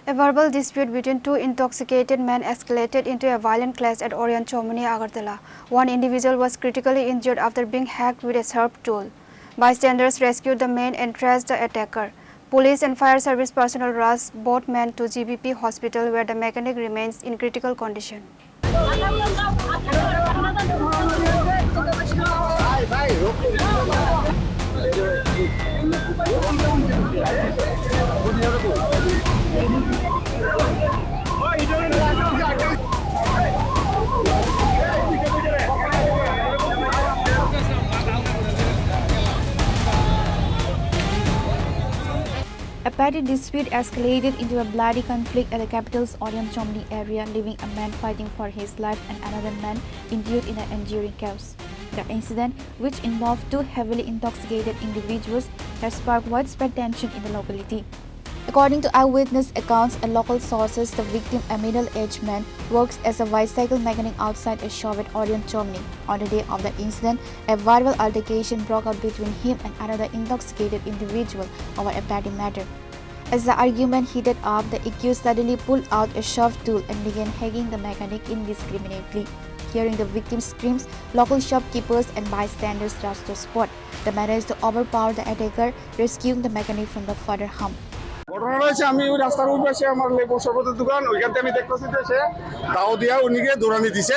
A verbal dispute between two intoxicated men escalated into a violent clash at Orient Chowmuhani, Agartala. One individual was critically injured after being hacked with a sharp tool. Bystanders rescued the men and thrashed the attacker. Police and fire service personnel rushed both men to GBP Hospital, where the mechanic remains in critical condition. A petty dispute escalated into a bloody conflict at the capital's Orient Chowmuhani area, leaving a man fighting for his life and another man injured in an enduring chaos. The incident, which involved two heavily intoxicated individuals, has sparked widespread tension in the locality. According to eyewitness accounts and local sources, the victim, a middle-aged man, works as a bicycle mechanic outside a shop at Orient Chowmuhani. On the day of the incident, a verbal altercation broke out between him and another intoxicated individual over a petty matter. As the argument heated up, the accused suddenly pulled out a sharp tool and began hacking the mechanic indiscriminately. Hearing the victim's screams, local shopkeepers and bystanders rushed to the spot. They managed to overpower the attacker, rescuing the mechanic from the further harm. ঘটনা হয়েছে আমি ওই রাস্তার উপরে আমার লেবু শরবতের দোকান ওইখান থেকে আমি দেখতেছি যে সে দাও দিয়া উনিকে দৌড়ানি দিছে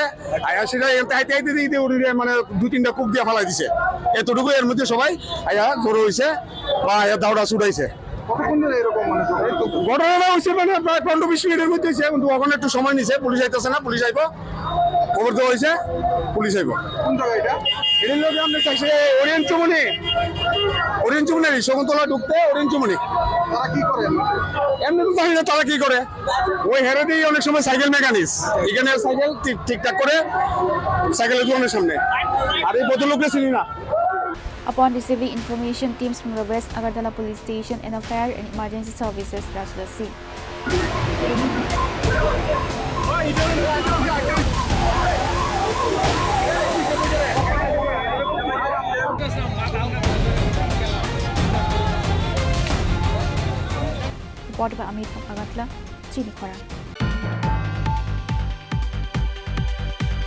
আয়া সেটা এতে হাইতে হাইতে দিতে উনিকে মানে দুই তিনটা কুপ দিয়ে ফালাই দিছে এতটুকু এর মধ্যে সবাই আয়া জড়ো হইছে বা আয়া দাউড়া ছুটাইছে কতক্ষণ ধরে এরকম মানে ঘটনাটা হইছে মানে প্রায় 15-20 মিনিটের মধ্যে হইছে কিন্তু ওখানে একটু সময় নিছে পুলিশ আইতাছে না পুলিশ আইবো খবর দেওয়া হইছে পুলিশ আইবো কোন জায়গা এটা এর লগে আমরা চাইছে ওরিয়েন্ট চৌমুহনি শকুন্তলা ঢুকতে ওরিয়েন্ট চৌমুহনি তারা কি করে এমনি তো জানি না তারা কি করে ওই হেরে দিয়ে অনেক সময় সাইকেল মেকানিক্স এখানে সাইকেল ঠিকঠাক করে সাইকেলের দোকানের সামনে আর এই ভদ্রলোককে চিনি না। Upon receiving information, teams from the West Agartala Police Station and the Fire and Emergency Services rushed the scene. Reported by Amit from Agartala, Chini, Khorang.